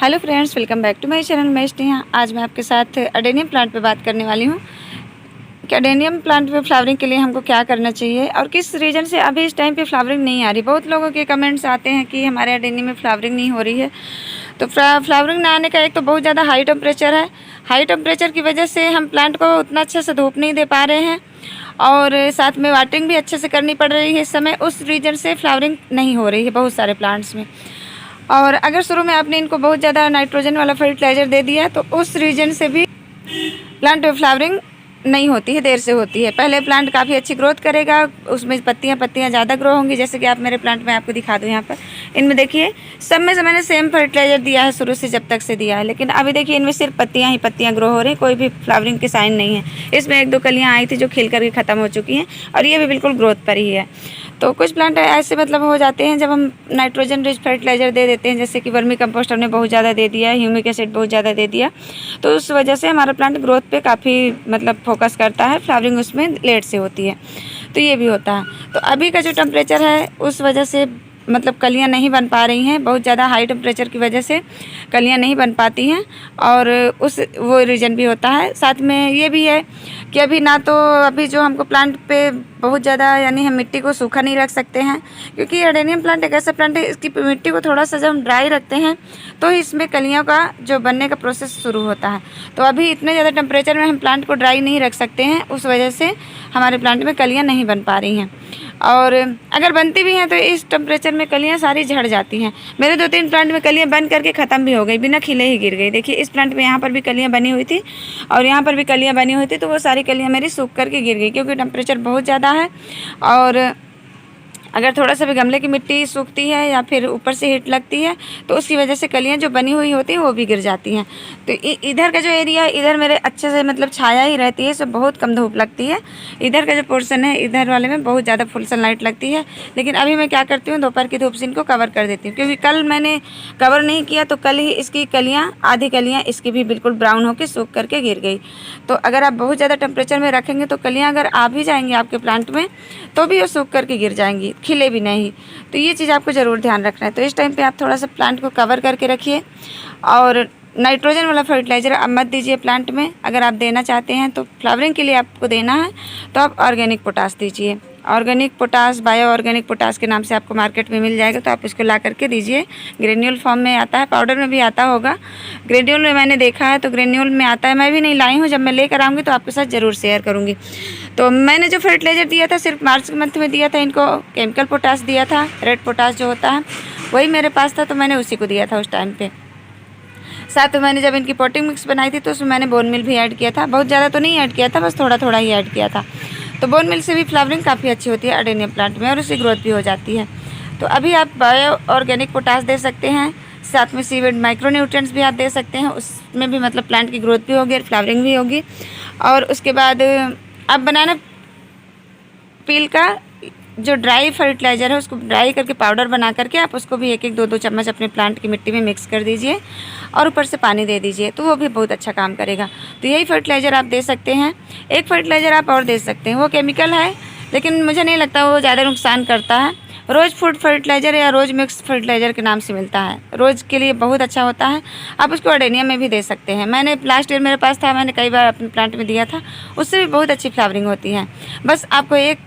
Hello friends, welcome back to my channel. मैं स्नेहा। आज मैं आपके साथ अडेनियम प्लांट पे बात करने वाली हूँ कि अडेनियम प्लांट पे फ्लावरिंग के लिए हमको क्या करना चाहिए और किस रीज़न से अभी इस टाइम पे फ्लावरिंग नहीं आ रही। बहुत लोगों के कमेंट्स आते हैं कि हमारे अडेनियम में फ्लावरिंग नहीं हो रही है। तो फ्लावरिंग ना आने का एक तो बहुत ज़्यादा हाई टेम्परेचर है। हाई टेम्परेचर की वजह से हम प्लांट को उतना अच्छे से धूप नहीं दे पा रहे हैं और साथ में वाटरिंग भी अच्छे से करनी पड़ रही है इस समय। उस रीज़न से फ्लावरिंग नहीं हो रही है बहुत सारे प्लांट्स में। और अगर शुरू में आपने इनको बहुत ज़्यादा नाइट्रोजन वाला फर्टिलाइज़र दे दिया तो उस रीजन से भी प्लांट फ्लावरिंग नहीं होती है, देर से होती है। पहले प्लांट काफ़ी अच्छी ग्रोथ करेगा, उसमें पत्तियाँ ज़्यादा ग्रो होंगी। जैसे कि आप मेरे प्लांट में आपको दिखा दूँ, यहाँ पर इनमें देखिए सब में से मैंने सेम फर्टिलाइज़र दिया है शुरू से जब तक से दिया है, लेकिन अभी देखिए इनमें सिर्फ पत्तियाँ ही पत्तियाँ ग्रो हो रही, कोई भी फ्लावरिंग के साइन नहीं है। इसमें एक दो कलियाँ आई थी जो खिल करके ख़त्म हो चुकी हैं और ये भी बिल्कुल ग्रोथ पर ही है। तो कुछ प्लांट ऐसे मतलब हो जाते हैं जब हम नाइट्रोजन रिच फर्टिलाइज़र दे देते हैं, जैसे कि वर्मी कंपोस्ट हमने बहुत ज़्यादा दे दिया, ह्यूमिक एसिड बहुत ज़्यादा दे दिया, तो उस वजह से हमारा प्लांट ग्रोथ पे काफ़ी मतलब फोकस करता है, फ्लावरिंग उसमें लेट से होती है। तो ये भी होता है। तो अभी का जो टेम्परेचर है उस वजह से मतलब कलियाँ नहीं बन पा रही हैं, बहुत ज़्यादा हाई टेम्परेचर की वजह से कलियाँ नहीं बन पाती हैं और वो रीज़न भी होता है। साथ में ये भी है कि अभी ना तो अभी जो हमको प्लांट पे बहुत ज़्यादा यानी हम मिट्टी को सूखा नहीं रख सकते हैं, क्योंकि अडेनियम प्लांट एक ऐसा प्लांट है इसकी मिट्टी को थोड़ा सा जब हम ड्राई रखते हैं तो इसमें कलियों का जो बनने का प्रोसेस शुरू होता है। तो अभी इतने ज़्यादा टेम्परेचर में हम प्लांट को ड्राई नहीं रख सकते हैं, उस वजह से हमारे प्लांट में कलियाँ नहीं बन पा रही हैं। और अगर बनती भी हैं तो इस टेम्परेचर में कलियाँ सारी झड़ जाती हैं। मेरे 2-3 प्लांट में कलियाँ बन करके ख़त्म भी हो गई, बिना खिले ही गिर गई। देखिए इस प्लांट में यहाँ पर भी कलियाँ बनी हुई थी और यहाँ पर भी कलियाँ बनी हुई थी, तो वो सारी कलियाँ मेरी सूख करके गिर गई, क्योंकि टेम्परेचर बहुत ज़्यादा है। और अगर थोड़ा सा भी गमले की मिट्टी सूखती है या फिर ऊपर से हीट लगती है तो उसकी वजह से कलियाँ जो बनी हुई होती हैं वो भी गिर जाती हैं। तो इधर का जो एरिया है इधर मेरे अच्छे से मतलब छाया ही रहती है, इसमें बहुत कम धूप लगती है। इधर का जो पोर्शन है इधर वाले में बहुत ज़्यादा फुल सनलाइट लगती है, लेकिन अभी मैं क्या करती हूँ दोपहर की धूप से इनको कवर कर देती हूँ, क्योंकि कल मैंने कवर नहीं किया तो कल ही इसकी कलियाँ आधी कलियाँ इसकी भी बिल्कुल ब्राउन होकर सूख करके गिर गई। तो अगर आप बहुत ज़्यादा टेम्परेचर में रखेंगे तो कलियाँ अगर आ भी जाएंगी आपके प्लांट में तो भी वो सूख करके गिर जाएंगी, खिले भी नहीं। तो ये चीज़ आपको ज़रूर ध्यान रखना है। तो इस टाइम पे आप थोड़ा सा प्लांट को कवर करके रखिए और नाइट्रोजन वाला फर्टिलाइज़र अब मत दीजिए प्लांट में। अगर आप देना चाहते हैं तो फ्लावरिंग के लिए आपको देना है तो आप ऑर्गेनिक पोटास दीजिए। Organic potash, bio organic potash के नाम से आपको मार्केट में मिल जाएगा, तो आप इसको ला करके दीजिए। ग्रेन्यूल फॉर्म में आता है, पाउडर में भी आता होगा। ग्रेन्यूल में मैंने देखा है तो ग्रेन्यूल में आता है, मैं भी नहीं लाई हूँ। जब मैं लेकर आऊँगी तो आपके साथ ज़रूर शेयर करूँगी। तो मैंने जो फर्टिलाइज़र दिया था सिर्फ मार्च मंथ में दिया था, इनको केमिकल पोटास दिया था, रेड पोटास जो होता है वही मेरे पास था, तो मैंने उसी को दिया था उस टाइम पे। साथ में मैंने जब इनकी पॉटिंग मिक्स बनाई थी तो उसमें मैंने बोन मिल भी ऐड किया था, बहुत ज़्यादा तो नहीं ऐड किया था, बस थोड़ा थोड़ा ही ऐड किया था। तो बोन मिल से भी फ्लावरिंग काफ़ी अच्छी होती है अडेनियम प्लांट में और उसकी ग्रोथ भी हो जाती है। तो अभी आप बायो ऑर्गेनिक पोटास दे सकते हैं, साथ में सीवेड माइक्रो न्यूट्रिएंट्स भी आप दे सकते हैं, उसमें भी मतलब प्लांट की ग्रोथ भी होगी और फ्लावरिंग भी होगी। और उसके बाद आप बनाना पील का जो ड्राई फर्टिलाइज़र है उसको ड्राई करके पाउडर बना करके आप उसको भी 1-1, 2-2 चम्मच अपने प्लांट की मिट्टी में मिक्स कर दीजिए और ऊपर से पानी दे दीजिए, तो वो भी बहुत अच्छा काम करेगा। तो यही फर्टिलाइज़र आप दे सकते हैं। एक फर्टिलाइज़र आप और दे सकते हैं, वो केमिकल है लेकिन मुझे नहीं लगता वो ज़्यादा नुकसान करता है। रोज़ फूड फर्टिलाइज़र या रोज़ मिक्स फर्टिलाइज़र के नाम से मिलता है, रोज़ के लिए बहुत अच्छा होता है। आप उसको अडेनियम में भी दे सकते हैं। मैंने लास्ट ईयर मेरे पास था, मैंने कई बार अपने प्लांट में दिया था, उससे भी बहुत अच्छी फ्लावरिंग होती है। बस आपको 1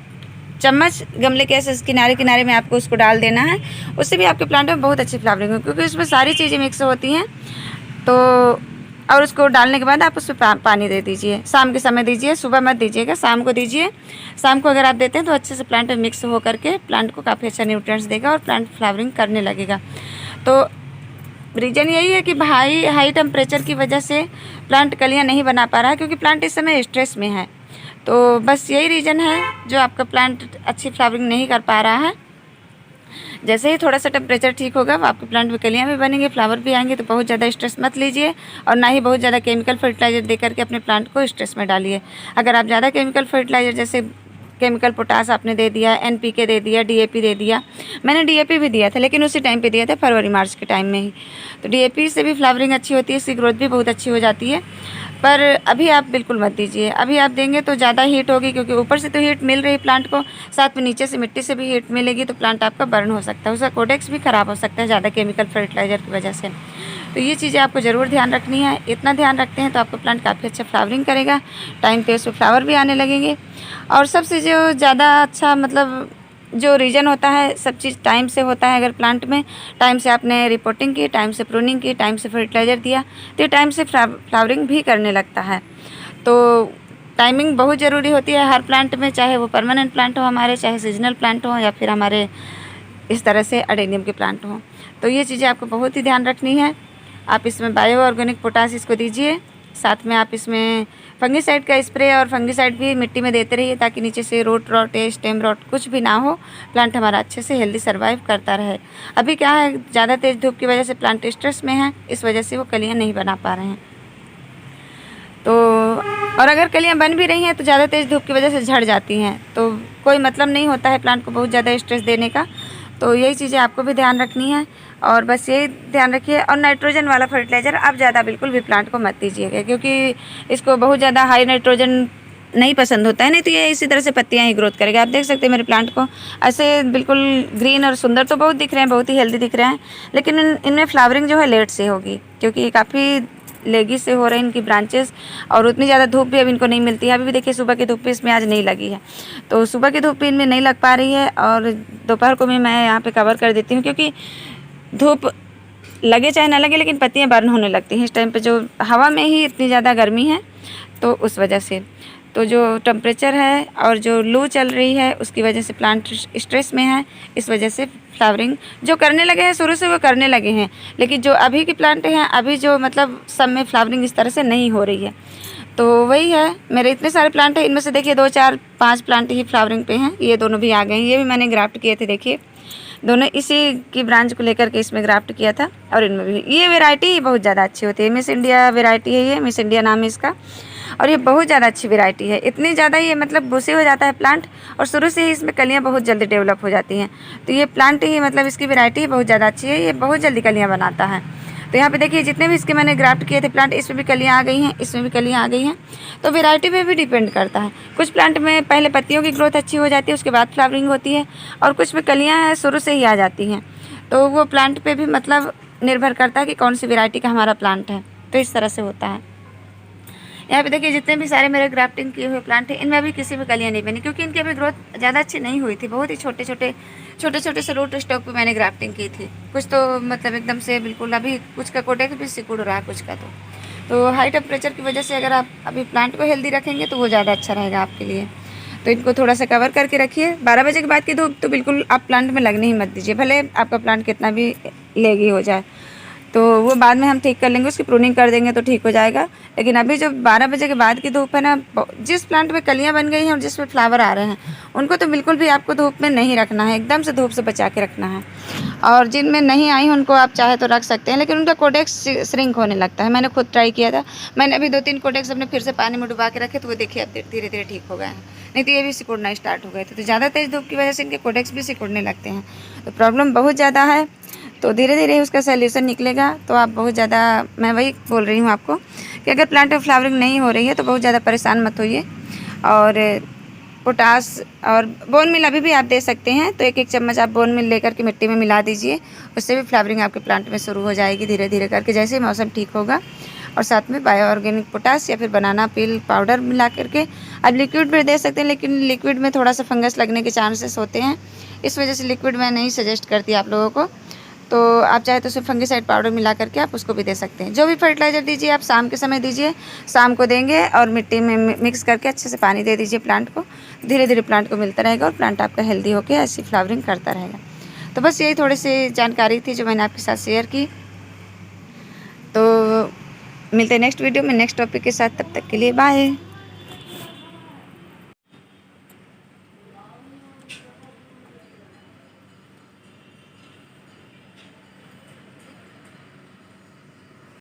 चम्मच गमले के ऐसे किनारे किनारे में आपको उसको डाल देना है, उससे भी आपके प्लांट में बहुत अच्छी फ्लावरिंग होगी, क्योंकि उसमें सारी चीज़ें मिक्स होती हैं। तो और उसको डालने के बाद आप उसमें पानी दे दीजिए। शाम के समय दीजिए, सुबह मत दीजिएगा, शाम को दीजिए। शाम को अगर आप देते हैं तो अच्छे से प्लांट में मिक्स हो करके प्लांट को काफ़ी अच्छा न्यूट्रिएंट्स देगा और प्लांट फ्लावरिंग करने लगेगा। तो रीज़न यही है कि हाई टेम्परेचर की वजह से प्लांट कलियाँ नहीं बना पा रहा है, क्योंकि प्लांट इस समय स्ट्रेस में है। तो बस यही रीज़न है जो आपका प्लांट अच्छी फ्लावरिंग नहीं कर पा रहा है। जैसे ही थोड़ा सा टेम्परेचर ठीक होगा आपके प्लांट में कलियाँ भी बनेंगे, फ्लावर भी आएंगे। तो बहुत ज़्यादा स्ट्रेस मत लीजिए और ना ही बहुत ज़्यादा केमिकल फर्टिलाइज़र दे करके अपने प्लांट को स्ट्रेस में डालिए। अगर आप ज़्यादा केमिकल फर्टिलाइज़र जैसे केमिकल पोटास आपने दे दिया, NPK दे दिया, DAP दे दिया, मैंने DAP भी दिया था लेकिन उसी टाइम पे दिया था, फरवरी मार्च के टाइम में ही। तो DAP से भी फ्लावरिंग अच्छी होती है, इसकी ग्रोथ भी बहुत अच्छी हो जाती है। पर अभी आप बिल्कुल मत दीजिए, अभी आप देंगे तो ज़्यादा हीट होगी, क्योंकि ऊपर से तो हीट मिल रही प्लांट को, साथ में नीचे से मिट्टी से भी हीट मिलेगी, तो प्लांट आपका बर्न हो सकता है, उसका कोडेक्स भी ख़राब हो सकता है ज़्यादा केमिकल फर्टिलाइज़र की वजह से। तो ये चीज़ें आपको ज़रूर ध्यान रखनी है। इतना ध्यान रखते हैं तो आपका प्लांट काफ़ी अच्छा फ्लावरिंग करेगा, टाइम पे उसमें फ्लावर भी आने लगेंगे। और सबसे जो ज़्यादा अच्छा मतलब जो रीज़न होता है, सब चीज़ टाइम से होता है। अगर प्लांट में टाइम से आपने रिपोर्टिंग की, टाइम से प्रूनिंग की, टाइम से फर्टिलाइज़र दिया, तो ये टाइम से फ्लावरिंग भी करने लगता है। तो टाइमिंग बहुत ज़रूरी होती है हर प्लांट में, चाहे वो परमानेंट प्लांट हो हमारे, चाहे सीजनल प्लांट हो, या फिर हमारे इस तरह से अडेनियम के प्लांट हों। तो ये चीज़ें आपको बहुत ही ध्यान रखनी है। आप इसमें बायो ऑर्गेनिक पोटास इसको दीजिए, साथ में आप इसमें फंगीसाइड का स्प्रे और फंगीसाइड भी मिट्टी में देते रहिए, ताकि नीचे से रूट रॉट या स्टेम रॉट कुछ भी ना हो, प्लांट हमारा अच्छे से हेल्दी सर्वाइव करता रहे। अभी क्या है, ज़्यादा तेज़ धूप की वजह से प्लांट स्ट्रेस में है, इस वजह से वो कलियाँ नहीं बना पा रहे हैं। तो और अगर कलियाँ बन भी रही हैं तो ज़्यादा तेज़ धूप की वजह से झड़ जाती हैं, तो कोई मतलब नहीं होता है प्लांट को बहुत ज़्यादा स्ट्रेस देने का। तो यही चीज़ें आपको भी ध्यान रखनी है, और बस यही ध्यान रखिए। और नाइट्रोजन वाला फर्टिलाइज़र आप ज़्यादा बिल्कुल भी प्लांट को मत दीजिएगा, क्योंकि इसको बहुत ज़्यादा हाई नाइट्रोजन नहीं पसंद होता है, नहीं तो ये इसी तरह से पत्तियाँ ही ग्रोथ करेगा। आप देख सकते हैं मेरे प्लांट को ऐसे बिल्कुल ग्रीन और सुंदर तो बहुत दिख रहे हैं, बहुत ही हेल्दी दिख रहे हैं, लेकिन इनमें फ्लावरिंग जो है लेट से होगी, क्योंकि काफ़ी लेगी से हो रहे हैं इनकी ब्रांचेस, और उतनी ज़्यादा धूप भी अब इनको नहीं मिलती है। अभी भी देखिए सुबह की धूप भी इसमें आज नहीं लगी है, तो सुबह की धूप भी इनमें नहीं लग पा रही है, और दोपहर को भी मैं यहाँ पे कवर कर देती हूँ, क्योंकि धूप लगे चाहे ना लगे, लेकिन पत्तियाँ बर्न होने लगती हैं इस टाइम पे, जो हवा में ही इतनी ज़्यादा गर्मी है, तो उस वजह से। तो जो टेम्परेचर है और जो लू चल रही है, उसकी वजह से प्लांट स्ट्रेस में है, इस वजह से फ्लावरिंग जो करने लगे हैं शुरू से वो करने लगे हैं, लेकिन जो अभी के प्लांट हैं, अभी जो मतलब सब में फ्लावरिंग इस तरह से नहीं हो रही है। तो वही है, मेरे इतने सारे प्लांट हैं, इनमें से देखिए 2 4 5 प्लांट ही फ्लावरिंग पे हैं। ये दोनों भी आ गए हैं, ये भी मैंने ग्राफ्ट किए थे, देखिए दोनों इसी की ब्रांच को लेकर के इसमें ग्राफ्ट किया था। और इनमें भी ये वैरायटी ही बहुत ज़्यादा अच्छी होती है, मिस इंडिया वैरायटी है ये, मिस इंडिया नाम है इसका, और ये बहुत ज़्यादा अच्छी वैरायटी है। इतनी ज़्यादा ये मतलब बुशी हो जाता है प्लांट, और शुरू से ही इसमें कलियाँ बहुत जल्दी डेवलप हो जाती हैं। तो ये प्लांट ही मतलब इसकी वैरायटी बहुत ज़्यादा अच्छी है, ये बहुत जल्दी कलियाँ बनाता है। तो यहाँ पे देखिए जितने भी इसके मैंने ग्राफ्ट किए थे प्लांट, इसमें भी कलियाँ आ गई हैं, इसमें भी कलियाँ आ गई हैं। तो वैरायटी पे भी डिपेंड करता है, कुछ प्लांट में पहले पत्तियों की ग्रोथ अच्छी हो जाती है, उसके बाद फ्लावरिंग होती है, और कुछ में कलियाँ हैं शुरू से ही आ जाती हैं। तो वो प्लांट पे भी मतलब निर्भर करता है कि कौन सी वैरायटी का हमारा प्लांट है। तो इस तरह से होता है। यहाँ पे देखिए जितने भी सारे मेरे ग्राफ्टिंग किए हुए प्लांट हैं, इनमें अभी किसी में कलियाँ नहीं बनी, क्योंकि इनकी अभी ग्रोथ ज़्यादा अच्छी नहीं हुई थी। बहुत ही छोटे छोटे से रूट स्टॉक पे मैंने ग्राफ्टिंग की थी। कुछ तो मतलब एकदम से बिल्कुल, अभी कुछ का कोटेक्स भी सिकुड़ रहा है, कुछ का तो हाई टेम्परेचर की वजह से अगर आप अभी प्लांट को हेल्दी रखेंगे तो वो ज़्यादा अच्छा रहेगा आपके लिए। तो इनको थोड़ा सा कवर करके रखिए। 12 बजे के बाद की धूप तो बिल्कुल आप प्लांट में लगने ही मत दीजिए, भले आपका प्लांट कितना भी लेगी हो जाए, तो वो बाद में हम ठीक कर लेंगे, उसकी प्रूनिंग कर देंगे तो ठीक हो जाएगा। लेकिन अभी जो 12 बजे के बाद की धूप है ना, जिस प्लांट में कलियां बन गई हैं और जिसमें फ्लावर आ रहे हैं, उनको तो बिल्कुल भी आपको धूप में नहीं रखना है, एकदम से धूप से बचा के रखना है। और जिनमें नहीं आई हैं उनको आप चाहे तो रख सकते हैं, लेकिन उनका कोडेक्स श्रिंक होने लगता है। मैंने खुद ट्राई किया था, मैंने अभी 2-3 कोडेक्स अपने फिर से पानी में डुबा के रखे, तो वो देखिए अब धीरे धीरे ठीक हो गए हैं, नहीं तो ये भी सिकुड़ना स्टार्ट हो गए थे। तो ज़्यादा तेज़ धूप की वजह से इनके कोडेक्स भी सिकुड़ने लगते हैं, तो प्रॉब्लम बहुत ज़्यादा है। तो धीरे धीरे उसका सोल्यूशन निकलेगा। तो आप बहुत ज़्यादा, मैं वही बोल रही हूँ आपको कि अगर प्लांट में फ्लावरिंग नहीं हो रही है तो बहुत ज़्यादा परेशान मत होइए। और पोटास और बोन मिल अभी भी आप दे सकते हैं, तो 1-1 चम्मच आप बोन मिल लेकर के मिट्टी में मिला दीजिए, उससे भी फ्लावरिंग आपके प्लांट में शुरू हो जाएगी धीरे धीरे करके, जैसे ही मौसम ठीक होगा। और साथ में बायो ऑर्गेनिक पोटास या फिर बनाना पील पाउडर मिला करके आप लिक्विड भी दे सकते हैं, लेकिन लिक्विड में थोड़ा सा फंगस लगने के चांसेस होते हैं, इस वजह से लिक्विड मैं नहीं सजेस्ट करती आप लोगों को। तो आप चाहे तो उसमें फंगीसाइड पाउडर मिला करके आप उसको भी दे सकते हैं। जो भी फर्टिलाइज़र दीजिए आप शाम के समय दीजिए, शाम को देंगे, और मिट्टी में मिक्स करके अच्छे से पानी दे दीजिए प्लांट को। धीरे धीरे प्लांट को मिलता रहेगा और प्लांट आपका हेल्दी होकर ऐसी फ्लावरिंग करता रहेगा। तो बस यही थोड़ी सी जानकारी थी जो मैंने आपके साथ शेयर की। तो मिलते हैं नेक्स्ट वीडियो में नेक्स्ट टॉपिक के साथ, तब तक के लिए बाय।